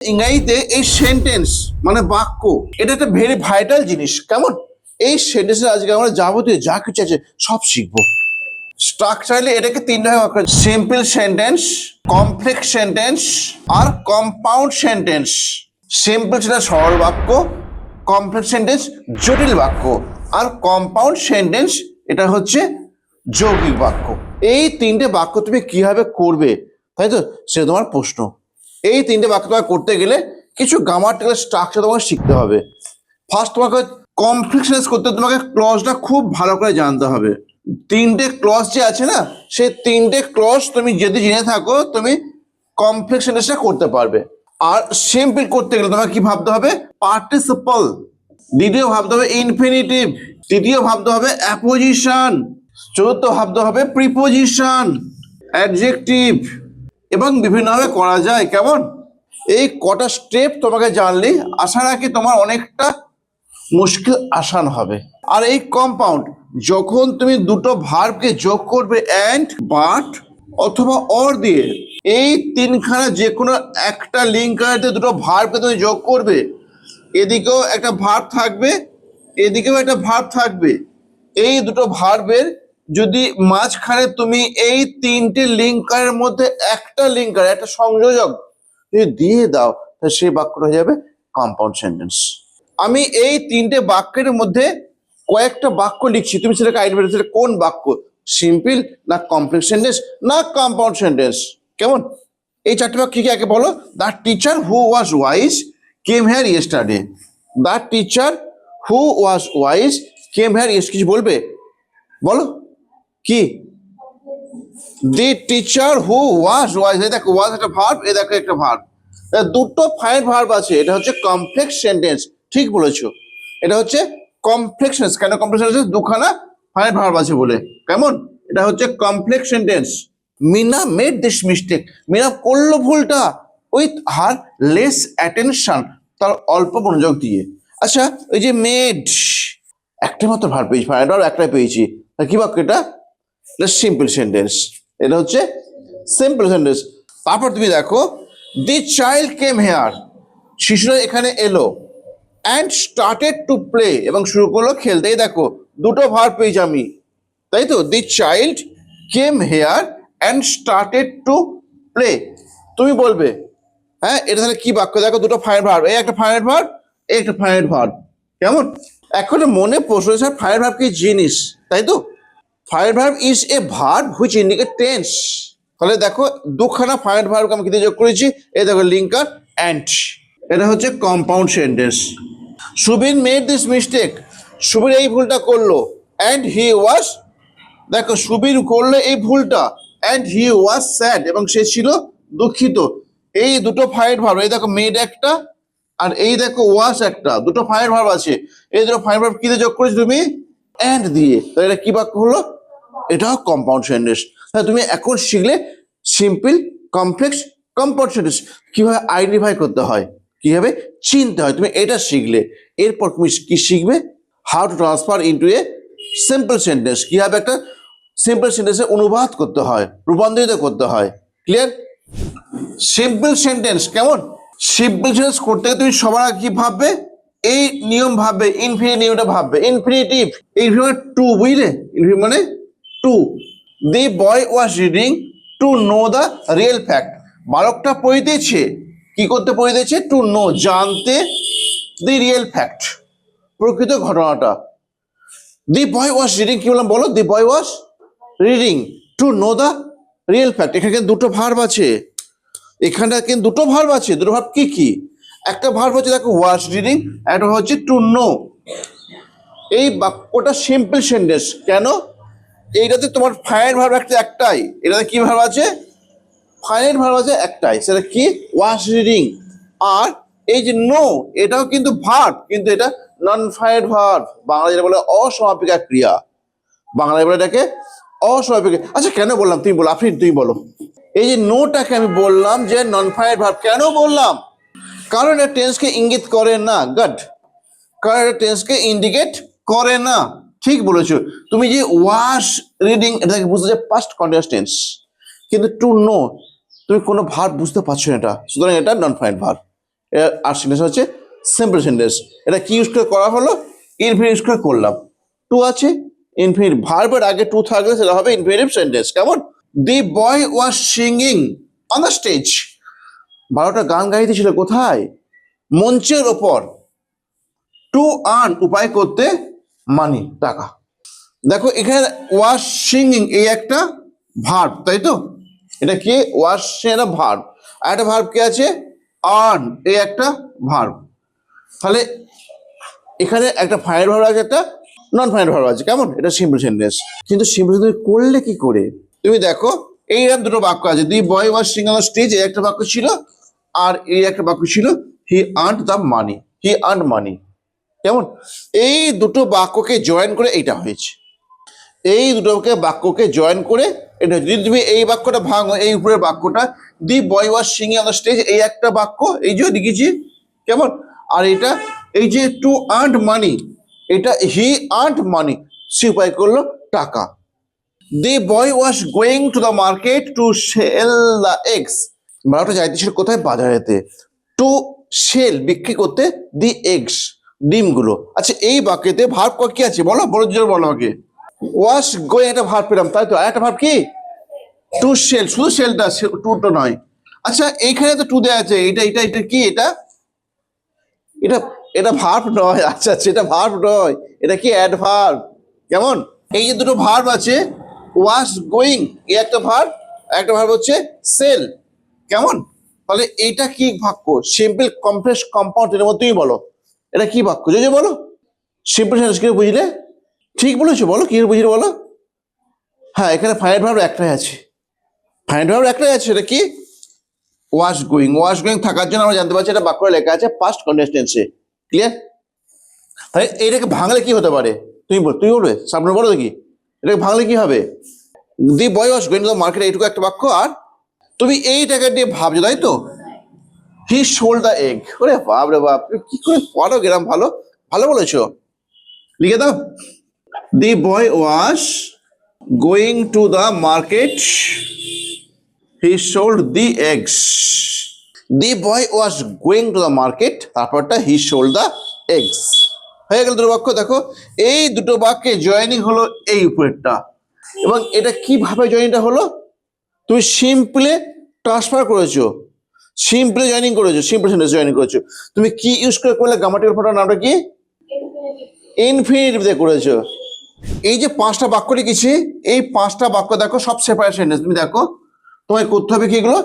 ইংরেজিতে এই সেন্টেন্স মানে বাক্য, এটা একটা ভেরি ভাইটাল জিনিস। কেমন? এই সেন্টেন্সে আজকে আমরা যাবতীয় যা কিছু আছে সব শিখবো। স্ট্রাকচারালি এটাকে তিন ভাগে ভাগ করা: সিম্পল সেন্টেন্স, কমপ্লেক্স সেন্টেন্স আর কম্পাউন্ড সেন্টেন্স। সিম্পল সেন্টেন্স সরল বাক্য, কমপ্লেক্স সেন্টেন্স জটিল বাক্য, আর কম্পাউন্ড সেন্টেন্স এটা হচ্ছে যৌগিক বাক্য। এই তিনটে বাক্য তুমি কিভাবে করবে, তাই তো, সেটা তোমার প্রশ্ন। এই তিনটে বাক্য তোমাকে করতে গেলে কিছু গ্রামাটিক্যাল স্ট্রাকচার তোমাকে শিখতে হবে। ফার্স্ট তোমাকে কমপ্লেক্স সেন্টেন্স করতে তোমাকে ক্লজটা খুব ভালো করে জানতে হবে। তিনটে ক্লজ যে আছে না, সেই তিনটে ক্লজ তুমি যদি জেনে থাকো তুমি কমপ্লেক্স সেন্টেন্সটা করতে পারবে। আর সিম্পল করতে গেলে তোমাকে কি ভাবতে হবে? পার্টিসিপল। দ্বিতীয় ভাবতে হবে ইনফিনিটিভ। তৃতীয় ভাবতে হবে অ্যাপোজিশন। চতুর্থ ভাবতে হবে প্রিপোজিশন, অ্যাডজেক্টিভ, এবং বিভিন্নভাবে করা যায়। কেমন? এই কটা স্টেপ তোমাকে জানলে আশা রাখি তোমার অনেকটা মুশকিল আসান হবে। আর এই কম্পাউন্ড, যখন তুমি দুটো ভার্বকে যোগ করবে অ্যান্ড, বাট অথবা অর দিয়ে, এই তিনখানা যে কোনো একটা লিঙ্কারতে দুটো ভার্বকে তুমি যোগ করবে, এদিকেও একটা ভার্ব থাকবে, এদিকেও একটা ভার্ব থাকবে। এই দুটো ভার্বের যদি মাঝখানে তুমি এই তিনটে লিঙ্কারের মধ্যে একটা লিঙ্কার, একটা সংযোজক যদি দিয়ে দাও, তাহলে সেই বাক্যটা হয়ে যাবে কম্পাউন্ড সেন্টেন্স। আমি এই তিনটে বাক্যের মধ্যে কয়েকটা বাক্য লিখছি, তুমি সেটাকে আইডেন্টিফাই করতে কোন বাক্য, সিম্পল না কমপ্লেক্স সেন্টেন্স না কম্পাউন্ড সেন্টেন্স। কেমন? এই চারটে বাক্য কি আগে বলো। The teacher who was wise came here yesterday. The teacher who was wise came here yesterday. কিছু বলবে? বলো কি? The teacher who was wise. এই দেখো ওয়াজ একটা ভার্ব, এই দেখো একটা ভার্ব, দুটো ফাইন ভার্ব আছে। এটা হচ্ছে কমপ্লেক্স সেন্টেন্স। ঠিক বলেছো, এটা হচ্ছে কমপ্লেক্স সেন্টেন্স। কেন কমপ্লেক্স সেন্টেন্স? দুখানা ফাইন ভার্ব আছে বলে। কেমন? এটা হচ্ছে complex sentence. Meena made this mistake. Meena করলো ভুলটা উইথ হার লেস অ্যাটেনশন, তার অল্প মনোযোগ দিয়ে। আচ্ছা, ওই যে মেড, একটা মাত্র ভার্ব পেয়েছি, ফাইন ভার্ব একটাই পেয়েছি, কি বাক্য এটা? এটা সিম্পল সেন্টেন্স। এটা হচ্ছে সিম্পল সেন্টেন্স। তারপর তুমি দেখো, দি চাইল্ড কেম হেয়ার, শিশুরা এখানে এলো, অ্যান্ড স্টার্টেড টু প্লে, এবং শুরু করলো খেলতে। এই দেখো দুটো ভার্ব পেয়েছি আমি, তাই তো। The child came here and started to play. তুমি বলবে হ্যাঁ এটা তাহলে কি বাক্য? দেখো দুটো ফাইনাইট ভার্ব, এই একটা ফাইনাইট ভার্ব, এই একটা ফাইনাইট ভার্ব। কেমন? এখন মনে প্রশ্ন হচ্ছে ফাইনাইট ভার্ব কি জিনিস, তাই তো। Finite verb is a verb which indicate tense. তাহলে দেখো দুখানা ফাইনাইট ভার্বকে আমি কি দিয়ে যোগ করেছি? এই দেখো লিঙ্কার অ্যান্ড। এটা হচ্ছে compound sentence. Subin made this mistake, Subin এই ভুলটা করলো, অ্যান্ড হি ওয়াজ, দেখো সুবিন করলো এই ভুলটা, অ্যান্ড হি ওয়াজ স্যাড, এবং সে ছিল দুঃখিত। এই দুটো ফাইনাইট ভার্ব, এই দেখো মেড একটা আর এই দেখো ওয়াজ একটা, দুটো ফাইনাইট ভার্ব আছে। এই দুটো ফাইনাইট ভার্ব কি দিয়ে যোগ করেছো তুমি? অ্যান্ড দিয়ে। তাহলে এটা কি বাক্য হলো? এটাও কম্পাউন্ড সেন্টেন্স। তাহলে তুমি এখন শিখলে সিম্পল, কমপ্লেক্স, কম্পাউন্ড সেন্টেন্স কিভাবে আইডেন্টিফাই করতে হয়, কিভাবে চিনতে হয়, তুমি এটা শিখলে। এরপর তুমি কি শিখবে? How to transfer into a simple sentence, কিভাবে একটা সিম্পল সেন্টেন্সে অনুবাদ করতে হয়, রূপান্তরিত করতে হয়। ক্লিয়ার? Simple sentence. কেমন? সিম্পল সেন্টেন্স করতে গেলে তুমি সবার আগে কি ভাববে? এই নিয়ম ভাববে, ইনফিনিটিভ নিয়মটা ভাববে। ইনফিনিটিভ, ইনফিনিটিভ মানে টু, বুঝলে? ইনফিনিটিভ মানে to. The boy was reading to know the real fact. বালকটা পড়িতেছে, কি করতে পড়িতেছে? টু নো, জানতে, দি রিয়েল ফ্যাক্ট, প্রকৃত ঘটনাটা। দি বয় ওয়াজ রিডিং, কি বললাম বলো? The boy was reading to know the real fact. এখানে কিন্তু দুটো ভার্ব আছে, এখানটা কিন্তু দুটো ভার্ব আছে। দুটো ভার্ব কি কি? একটা ভার্ব হচ্ছে দেখো ওয়াজ রিডিং, একটা হচ্ছে টু নো। এই বাক্যটা সিম্পল সেন্টেন্স। কেন? এইটাতে তোমার ফাইনাইট ভার্ব একটাই, এটাতে কি ভার্ব আছে? ফাইনাইট ভার্ব আছে একটাই, সেটা কি? Was reading. আর এই যে নো, এটাও কিন্তু ভার্ব, কিন্তু এটা নন ফাইনাইট ভার্ব। বাংলা যেটা বলে অসমাপিকা ক্রিয়া, বাংলায় বলে এটাকে অসমাপিকা। আচ্ছা কেন বললাম? তুমি বলো, তুমি বলো। এই যে নোটাকে আমি বললাম যে নন ফাইনাইট ভার্ব, কেন বললাম? কারণ এটা টেন্সকে ইঙ্গিত করে না। গুড। কারণ এটা টেন্সকে ইন্ডিকেট করে না। ঠিক বলেছো। তুমি যে ওয়াজ রিডিং, এটাকে বুঝতে চাই পাস্ট কন্টিনিউয়াস টেন্স, কিন্তু টু নো তুমি কোনো ভার্ব বুঝতে পারছো না এটা, সুতরাং এটা নন ফাইনাইট ভার্ব। আর সেন্টেন্স হচ্ছে সিম্পল সেন্টেন্স। এটা কি ইউজ করে করা হলো? ইনফিনিটিভ ইউজ করে করলাম। টু আছে, ইনফিনিটিভ ভার্বের আগে টু থাকলে সেটা হবে ইনফিনিটিভ সেন্টেন্স। কেমন? The boy was singing on the stage. বারোটা গান গাইতেছিল কোথায়? মঞ্চের ওপর। টু আর্ন উপায় করতে, মানি টাকা। দেখো এখানে ওয়াজ সিঙ্গিং এই একটা ভার্ব, তাই তো? এটা কি? ওয়াজ একটা ভার্ব, আর একটা ভার্ব কি আছে? আর্ন, এই একটা ভার্ব। তাহলে এখানে একটা ফাইনাল ভার্ব আছে, একটা নন ফাইনাল ভার্ব আছে। কেমন? এটা সিম্পল সেন্টেন্স। কিন্তু সিম্পল সেন্টেন্স করলে কি করে? তুমি দেখো এইরকম দুটো বাক্য আছে। The boy was singing on the stage, এই একটা বাক্য ছিল, আর এই একটা বাক্য ছিল he earned the money, he earned money. কেমন? এই দুটো বাক্যকে জয়েন করে এইটা হয়েছে। এই দুটোকে বাক্যকে জয়েন করে এটা। যদি তুমি এই বাক্যটা ভাঙো, এই উপরের বাক্যটা the boy was singing on the stage, এই একটা বাক্য, এই যে লিখেছি। কেমন? আর এটা এই যে টু আর্ন মানি, এটা হি আর্নড মানি, সে উপায় করলো টাকা। The boy was going to the market to sell the eggs. বারোটা যাইতেছিল কোথায়? বাজারেতে। টু সেল বিক্রি করতে, দি এগস ডিমগুলো। আচ্ছা এই বাক্যতে ভার্ব কি আছে বলো, বড় জোর বলো আমাকে। ওয়াশ গোয়িং একটা ভার্ব পেলাম, তাই তো? আর একটা ভার্ব কি? টু সেল, শুধু সেলটা, টুটা নয়। আচ্ছা এইখানে তো টু দেয়া আছে, এটা এটা এটা কি? এটা এটা এটা ভার্ব নয়। আচ্ছা আচ্ছা, এটা ভার্ব নয়, এটা কি? অ্যাডভার্ব। কেমন? এই যে দুটো ভার্ব আছে, ওয়াশ গোয়িং এই একটা ভার্ব, একটা ভার্ব হচ্ছে সেল। কেমন? তাহলে এইটা কি বাক্য? সিম্পল কমপ্লেক্স কম্পাউন্ড, এর মধ্যে তুমি বলো এটা কি বাক্য? যে বলো সিম্পল সেন্টেন্স কি বুঝলে? ঠিক বলেছো, বলো কি বুঝলে বলো। হ্যাঁ, এখানে ফাইনাল ভার্ব একটাই আছে, ফাইনাল ভার্ব একটাই আছে। এটা কি? Wash going. ওয়াশ গোয়িং থাকার জন্য আমরা জানতে পারছি এটা বাক্যে লেখা আছে পাস্ট কন্টিনিউয়াস টেন্সে। ক্লিয়ার? তাই এইটাকে ভাঙলে কি হতে পারে? তুমি বলবে, সামনে বলো দেখি, এটাকে ভাঙলে কি হবে? The boy was going to the market, এইটুকু একটা বাক্য। আর তুমি এইটাকে নিয়ে ভাবছো, তাই তো? হি সোল্ড দ্য এগ। ওরে বাপ রে বাপ, কি করে পড়ো গেলাম, ভালো ভালো বলেছো, লিখে দাও। The boy was going to the market, he sold the eggs. The boy was going to the market, তারপরটা হি সোল্ড দ্য এগস। হয়ে গেল দুটো বাক্য। দেখো এই দুটো বাক্যে জয়েনিং হলো এই উপরেরটা। এবং এটা কিভাবে জয়েনিংটা হলো? তুমি সিম্পলে ট্রান্সফার করেছো, সিম্পলে জয়েনিং করেছো, সিম্পল সেন্টেন্স জয়েনিং করেছো। তুমি কি ইউজ করে করলে? গ্রামাটিক্যাল ফর্মের নামটা কি? ইনফিনিটিভ দিয়ে করেছো। এই যে পাঁচটা বাক্য লিখেছি, এই পাঁচটা বাক্য দেখো সব সেপারেট সেন্টেন্স। তুমি দেখো তোমায় করতে হবে কি এগুলো?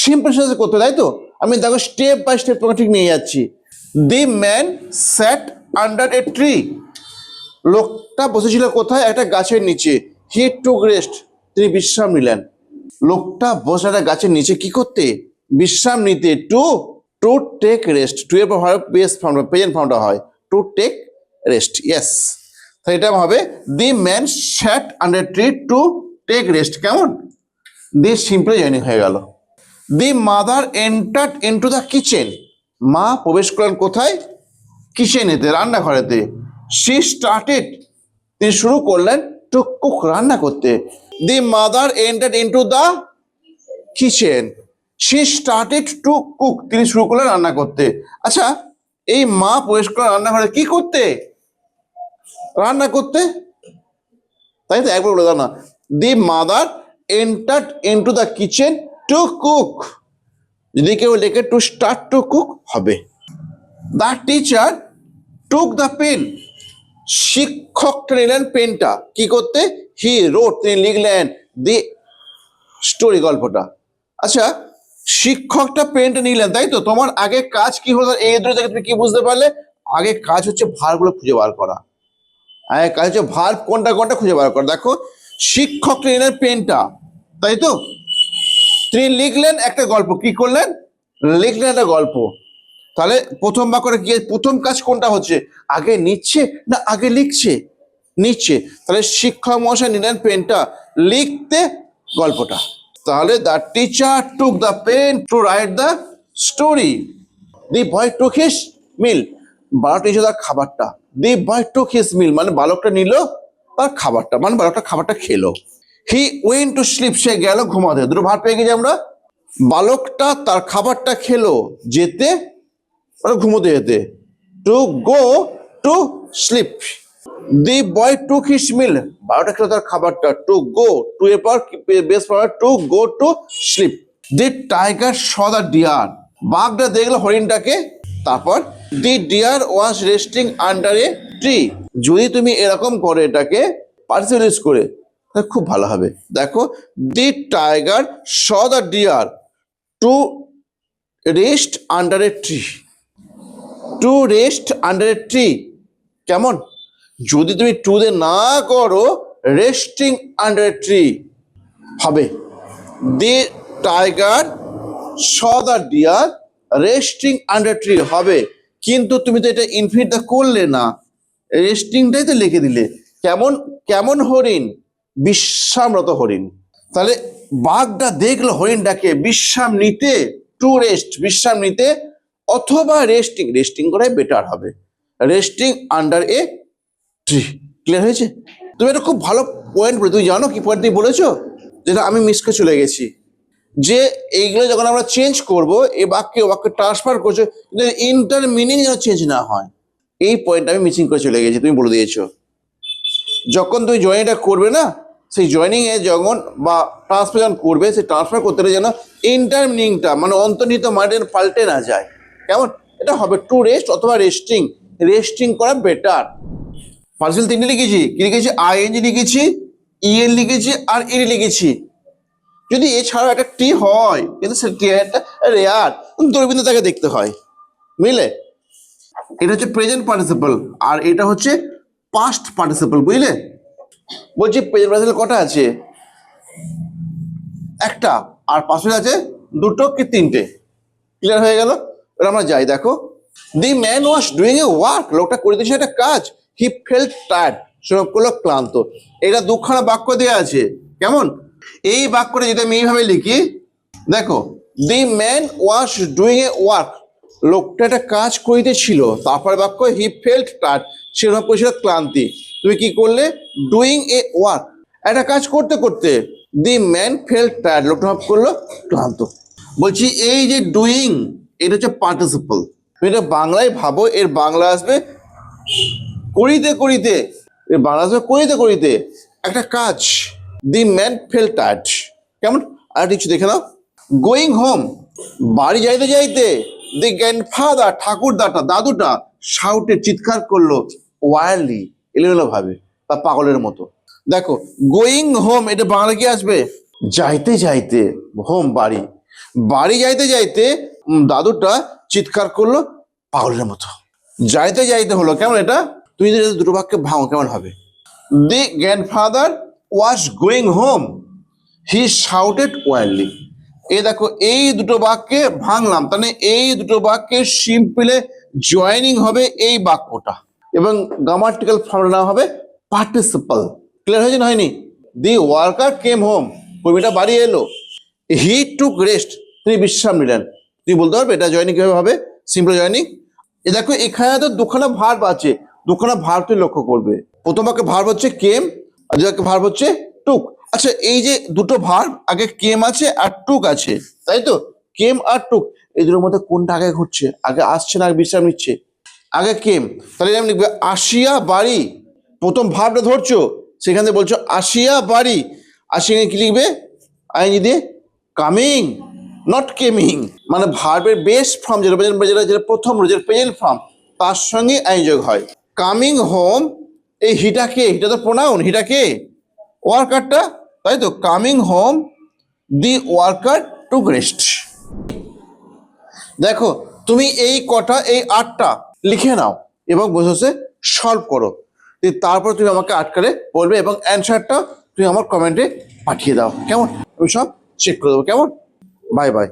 সিম্পল সেন্টেন্স করতে হবে, তাই তো? আমি দেখো স্টেপ বাই স্টেপ তোমাকে ঠিক নিয়ে যাচ্ছি। The man sat under a tree. লোকটা বসেছিল কোথায়? একটা গাছের নিচে। হি টুক রেস্ট, তিনি বিশ্রাম নিলেন। লোকটা বসে একটা গাছের নিচে কি করতে? বিশ্রাম নিতে। To to take rest, to এর পর বেস ফর্ম, প্রেজেন্ট ফর্মটা হয় টু টেক রেস্ট। ইয়েস, তাহলে এটা হবে the man sat under tree to take rest. কেমন? দি সিম্পলি জয়েনিং হয়ে গেল। The mother entered into the kitchen. মা প্রবেশ করলেন কোথায়? কিচেনেতে, রান্নাঘরেতে। শি স্টার্টেড, তিনি শুরু করলেন টু কুক, রান্না করতে। দি mother entered into the kitchen, she started to cook, তিনি শুরু করলেন রান্না করতে। আচ্ছা এই মা প্রবেশ করলেন রান্নাঘরে কি করতে? রান্না করতে, তাই তো? একবার বলে দাও না, the mother entered into the kitchen to cook. যদি কেউ লেখে টু স্টার্ট টু কুক হবে। The teacher took the pen. শিক্ষকটা নিলেন পেনটা কি করতে? হি রোট, তিনি লিখলেন দি স্টোরি, গল্পটা। আচ্ছা শিক্ষকটা পেনটা নিলেন, তাই তো? তোমার আগে কাজ কি হলো? এই দুটো থেকে তুমি কি বুঝতে পারলে? আগে কাজ হচ্ছে ভার্বগুলো খুঁজে বার করা। আগে কাজ হচ্ছে ভার্ব কোনটা কোনটা খুঁজে বার করা। দেখো শিক্ষকটা নিলেন পেনটা, তাই তো? তিনি লিখলেন একটা গল্প, কি করলেন? লিখলেন একটা গল্প। তাহলে প্রথম বাক্যটা কি? প্রথম কাজ কোনটা হচ্ছে? আগে নিচ্ছে না আগে লিখছে? নিচ্ছে। তাহলে শিক্ষক মহাশয় নিলেন পেনটা লিখতে গল্পটা। তাহলে the teacher took the pen to write the story. The boy took his meal. বালকটা নিচ্ছে তার খাবারটা। দি বয় টুক হিজ মিল মানে বালকটা নিল তার খাবারটা, মানে বালকটা খাবারটা খেলো। হি ওয়েন্ট টু স্লিপ, সে গেল ঘুমাতে। দুটো ভার্ব পেয়ে গেছি আমরা। বালকটা তার খাবারটা খেলো, যেতে মানে ঘুমোতে যেতে। To go to sleep, the boy took his meal, 12টা খেলো তার খাবারটা। টু গো, টু এর পর বেস পাওয়ার to go to sleep. The tiger saw the deer, বাঘটা দেখলো হরিণটাকে। তারপর the deer was resting under a tree. যদি তুমি এরকম করো এটাকে পার্টিসিপেট ইউজ করে, তাহলে খুব ভালো হবে। দেখো, the tiger saw the deer to rest under a tree, to rest under a tree. কেমন? যদি তুমি টু দে না করো, রেস্টিং আন্ডার এ ট্রি হবে। The tiger saw the deer resting under tree হবে। কিন্তু তুমি তো এটা ইনফিনিটটা করলে না, রেস্টিংটাই তো লিখে দিলে। কেমন কেমন হরিণ? বিশ্রামরত হরিণ। তাহলে বাঘটা দেখলো হরিণটাকে বিশ্রাম নিতে, টু রেস্ট বিশ্রাম নিতে, অথবা রেস্টিং, রেস্টিং করাই বেটার হবে, resting under a tree. Clear হয়েছে? তুমি এটা খুব ভালো পয়েন্ট বলে, তুমি জানো কি পয়েন্ট তুমি বলেছো, যেটা আমি মিস করে চলে গেছি, যে এইগুলো যখন আমরা চেঞ্জ করব, এই বাক্যে ও বাক্যে ট্রান্সফার করছো, কিন্তু ইন্টার মিনিং যেন চেঞ্জ না হয়, এই পয়েন্ট আমি মিসিং করে চলে গেছি। তুমি বলে দিয়েছো যখন তুমি জয়েনিংটা করবে না, সেই জয়েনিং এ যখন বা ট্রান্সফার যখন করবে, সেই ট্রান্সফার করতে হলে যেন ইন্টার মিনিংটা মানে অন্তর্নিহিত মানে পাল্টে না যায়। কেমন? এটা হবে টু রেস্ট অথবা রেস্টিং, রেস্টিং করা বেটার। পার্সেল তিনটে লিখেছি, কি লিখেছি? আইএনজি লিখেছি, ইএন লিখেছি, আর ইডি লিখেছি। যদি এছাড়াও একটা টি হয়, কিন্তু সে টি একটা রেয়ার, দূরবীন তাকে দেখতে হয়। বুঝলে? এটা হচ্ছে প্রেজেন্ট পার্টিসিপল, আর এটা হচ্ছে পাস্ট পার্টিসিপল। বুঝলে? বলছি প্রেজেন্ট পার্টিসিপল কটা আছে? একটা। আর পাস্ট আছে দুটো কি তিনটে। ক্লিয়ার হয়ে গেল? এবার আমরা যাই। দেখো, the man was doing a work, লোকটা করে দিয়েছে একটা কাজ। হি ফেল্ট টায়ার্ড, সে করলো ক্লান্ত। এটা দুখানা বাক্য দেওয়া আছে। কেমন? এই বাক্যটা যদি আমি এইভাবে লিখি, দেখো, the man was doing a work, লোকটা একটা কাজ করিতেছিল। তারপরে বাক্য হি ফেল্ট টায়ার্ড, সে অনুভব করেছিল ক্লান্তি। তুমি কি করলে? ডুইং এ ওয়ার্ক, একটা কাজ করতে করতে। দি ম্যান ফেল্ট টায়ার্ড, লোকটা অনুভব করলো ক্লান্ত। বলছি এই যে ডুইং, এটা হচ্ছে পার্টিসিপল। তুমি এটা বাংলায় ভাবো, এর বাংলা আসবে করিতে করিতে, এর বাংলা আসবে করিতে করিতে একটা কাজ। The man felt tired. কেমন? আর কিছু দেখে নাও। গোয়িং হোম, বাড়ি যাইতে যাইতে। দি গ্র্যান্ডফাদার, ঠাকুরদাটা দাদুটা, শাউটে চিৎকার করলো, ওয়াইল্ডলি এলোমেলো ভাবে বা পাগলের মতো। দেখো, গোয়িং হোম এটা বাংলা কি আসবে? যাইতে যাইতে, হোম বাড়ি, বাড়ি যাইতে যাইতে দাদুটা চিৎকার করলো পাগলের মতো। যাইতে যাইতে হলো। কেমন এটা? তুমি যদি দুটো বাক্যে ভাঙো কেমন হবে? The grandfather was going home, he shouted wildly. এই দেখো, এই দুটো বাক্যে ভাঙলাম, তাহলে এই দুটো বাক্যে সিম্পলে জয়েনিং হবে এই বাক্যটা, এবং গ্রামাটিক্যাল ফর্ম না হবে পার্টিসিপল। ক্লিয়ার হয়েছে না হয়নি? দি ওয়ার্কার কেম হোম, কর্মীটা বাড়ি এলো। হি টুক রেস্ট, তিনি বিশ্রাম নিলেন। তুমি বলতে পারবে এটা জয়েনিং কিভাবে হবে? Simple joining. এ দেখো, এখানে তো দুখানা ভার্ব আছে, দুখানা ভার্ব তুমি লক্ষ্য করবে। প্রথম বাক্যে ভার্ব হচ্ছে কেম, আর যে ভার্ব হচ্ছে টুক। আচ্ছা, এই যে দুটো ভার্ব, আগে কেম আছে আর টুক আছে, তাই তো? কেম আর টুক, এই দুটোর মধ্যে কোনটা আগে ঘটছে? আগে আসছে না বিশ্রাম নিচ্ছে? আগে কেম। তাহলে আমি লিখবে আসিয়া বাড়ি, প্রথম ভার্বটা ধরছো, সেখান থেকে বলছো আসিয়া বাড়ি। আসিয়া কি লিখবে? আইএনজি দিয়ে কামিং, নট কেমিং। মানে ভার্বের বেস ফর্ম যেটা যেটা যেটা প্রথম যেটা প্রেজেন্ট ফর্ম, তার সঙ্গে আইন যোগ হয়। কামিং হোম, এই হিটা কে? হিটা তো প্রোনাউন, হিটা কে? ওয়ার্কারটা, তাই তো? কামিং হোম, দি ওয়ার্কার টুক রেস্ট। দেখো, তুমি এই কটা, এই 8টা লিখে নাও এবং বসে বসে সলভ করো। তারপর তুমি আমাকে আটকালে বলবে এবং অ্যান্সারটা তুমি আমার কমেন্টে পাঠিয়ে দাও। কেমন? আমি সব চেক করে দেবো। কেমন? Bye bye.